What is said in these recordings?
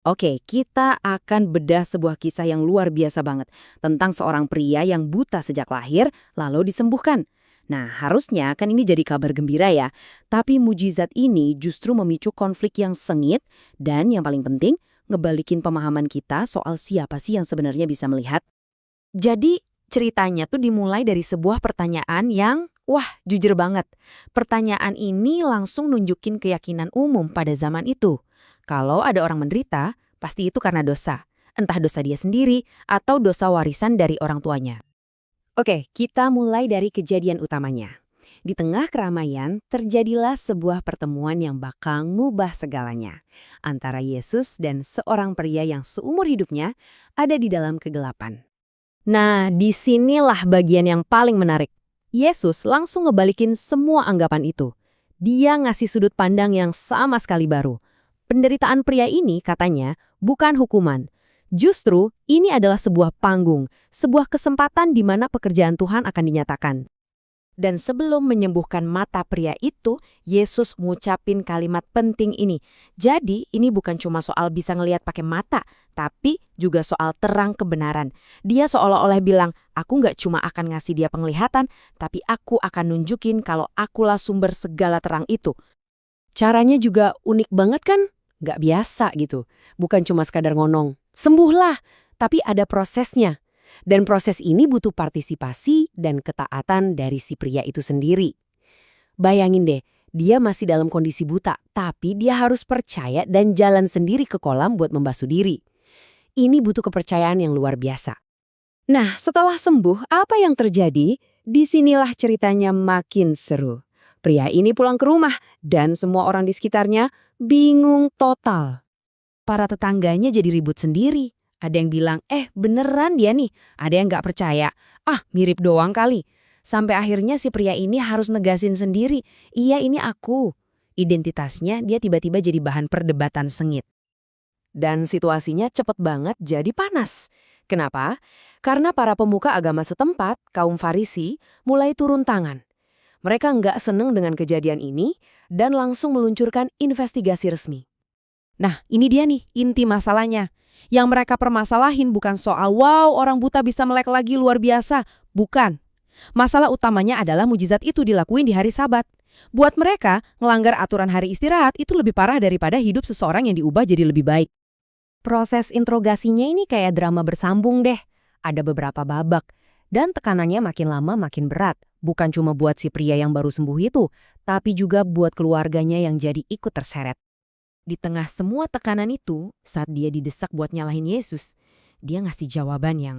Oke, kita akan bedah sebuah kisah yang luar biasa banget tentang seorang pria yang buta sejak lahir lalu disembuhkan. Nah, harusnya kan ini jadi kabar gembira ya. Tapi mujizat ini justru memicu konflik yang sengit dan yang paling penting, ngebalikin pemahaman kita soal siapa sih yang sebenarnya bisa melihat. Jadi ceritanya tuh dimulai dari sebuah pertanyaan yang, wah jujur banget. Pertanyaan ini langsung nunjukin keyakinan umum pada zaman itu. Kalau ada orang menderita, pasti itu karena dosa. Entah dosa dia sendiri atau dosa warisan dari orang tuanya. Oke, kita mulai dari kejadian utamanya. Di tengah keramaian, terjadilah sebuah pertemuan yang bakal ngubah segalanya. Antara Yesus dan seorang pria yang seumur hidupnya ada di dalam kegelapan. Nah, disinilah bagian yang paling menarik. Yesus langsung ngebalikin semua anggapan itu. Dia ngasih sudut pandang yang sama sekali baru. Penderitaan pria ini, katanya, bukan hukuman. Justru, ini adalah sebuah panggung, sebuah kesempatan di mana pekerjaan Tuhan akan dinyatakan. Dan sebelum menyembuhkan mata pria itu, Yesus ngucapin kalimat penting ini. Jadi, ini bukan cuma soal bisa ngelihat pakai mata, tapi juga soal terang kebenaran. Dia seolah-olah bilang, aku nggak cuma akan ngasih dia penglihatan, tapi aku akan nunjukin kalau akulah sumber segala terang itu. Caranya juga unik banget kan? Nggak biasa gitu. Bukan cuma sekadar ngonong, sembuhlah, tapi ada prosesnya. Dan proses ini butuh partisipasi dan ketaatan dari si pria itu sendiri. Bayangin deh, dia masih dalam kondisi buta, tapi dia harus percaya dan jalan sendiri ke kolam buat membasuh diri. Ini butuh kepercayaan yang luar biasa. Nah, setelah sembuh, apa yang terjadi? Disinilah ceritanya makin seru. Pria ini pulang ke rumah, dan semua orang di sekitarnya bingung total. Para tetangganya jadi ribut sendiri. Ada yang bilang, beneran dia nih. Ada yang nggak percaya. Ah, mirip doang kali. Sampai akhirnya si pria ini harus negasin sendiri. Iya, ini aku. Identitasnya dia tiba-tiba jadi bahan perdebatan sengit. Dan situasinya cepet banget jadi panas. Kenapa? Karena para pemuka agama setempat, kaum Farisi, mulai turun tangan. Mereka nggak seneng dengan kejadian ini dan langsung meluncurkan investigasi resmi. Nah, ini dia nih inti masalahnya. Yang mereka permasalahin bukan soal wow orang buta bisa melek lagi luar biasa. Bukan. Masalah utamanya adalah mujizat itu dilakuin di hari Sabat. Buat mereka, ngelanggar aturan hari istirahat itu lebih parah daripada hidup seseorang yang diubah jadi lebih baik. Proses interogasinya ini kayak drama bersambung deh. Ada beberapa babak. Dan tekanannya makin lama makin berat. Bukan cuma buat si pria yang baru sembuh itu, tapi juga buat keluarganya yang jadi ikut terseret. Di tengah semua tekanan itu, saat dia didesak buat nyalahin Yesus, dia ngasih jawaban yang,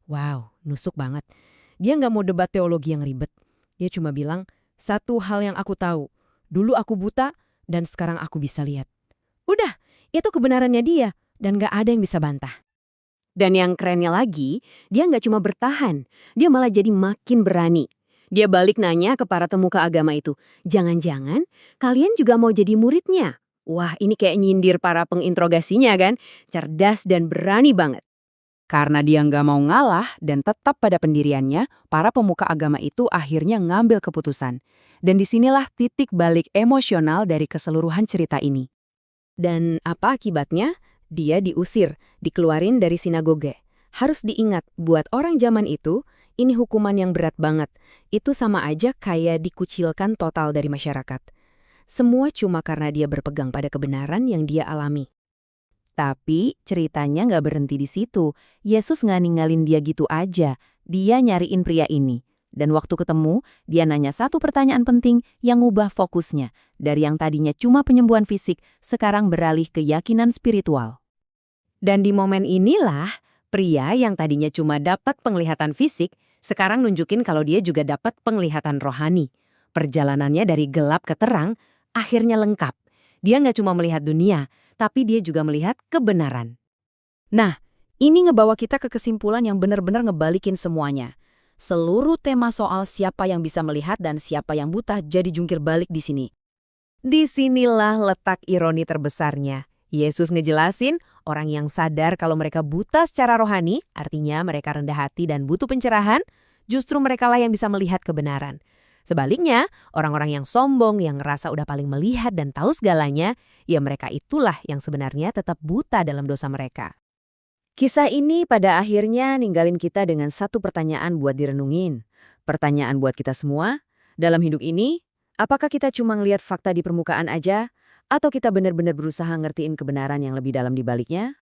wow, nusuk banget. Dia nggak mau debat teologi yang ribet. Dia cuma bilang, satu hal yang aku tahu, dulu aku buta dan sekarang aku bisa lihat. Udah, itu kebenarannya dia dan nggak ada yang bisa bantah. Dan yang kerennya lagi, dia nggak cuma bertahan, dia malah jadi makin berani. Dia balik nanya ke para pemuka agama itu, jangan-jangan kalian juga mau jadi muridnya? Wah, ini kayak nyindir para penginterogasinya kan? Cerdas dan berani banget. Karena dia nggak mau ngalah dan tetap pada pendiriannya, para pemuka agama itu akhirnya ngambil keputusan. Dan disinilah titik balik emosional dari keseluruhan cerita ini. Dan apa akibatnya? Dia diusir, dikeluarin dari sinagoge. Harus diingat, buat orang zaman itu, ini hukuman yang berat banget. Itu sama aja kayak dikucilkan total dari masyarakat. Semua cuma karena dia berpegang pada kebenaran yang dia alami. Tapi ceritanya nggak berhenti di situ. Yesus nggak ninggalin dia gitu aja. Dia nyariin pria ini. Dan waktu ketemu, dia nanya satu pertanyaan penting yang ngubah fokusnya. Dari yang tadinya cuma penyembuhan fisik, sekarang beralih ke keyakinan spiritual. Dan di momen inilah, pria yang tadinya cuma dapat penglihatan fisik, sekarang nunjukin kalau dia juga dapat penglihatan rohani. Perjalanannya dari gelap ke terang, akhirnya lengkap. Dia nggak cuma melihat dunia, tapi dia juga melihat kebenaran. Nah, ini ngebawa kita ke kesimpulan yang benar-benar ngebalikin semuanya. Seluruh tema soal siapa yang bisa melihat dan siapa yang buta jadi jungkir balik di sini. Disinilah letak ironi terbesarnya. Yesus ngejelasin orang yang sadar kalau mereka buta secara rohani, artinya mereka rendah hati dan butuh pencerahan, justru merekalah yang bisa melihat kebenaran. Sebaliknya, orang-orang yang sombong, yang ngerasa udah paling melihat dan tahu segalanya, ya mereka itulah yang sebenarnya tetap buta dalam dosa mereka. Kisah ini pada akhirnya ninggalin kita dengan satu pertanyaan buat direnungin. Pertanyaan buat kita semua, dalam hidup ini, apakah kita cuma ngelihat fakta di permukaan aja, atau kita benar-benar berusaha ngertiin kebenaran yang lebih dalam di baliknya?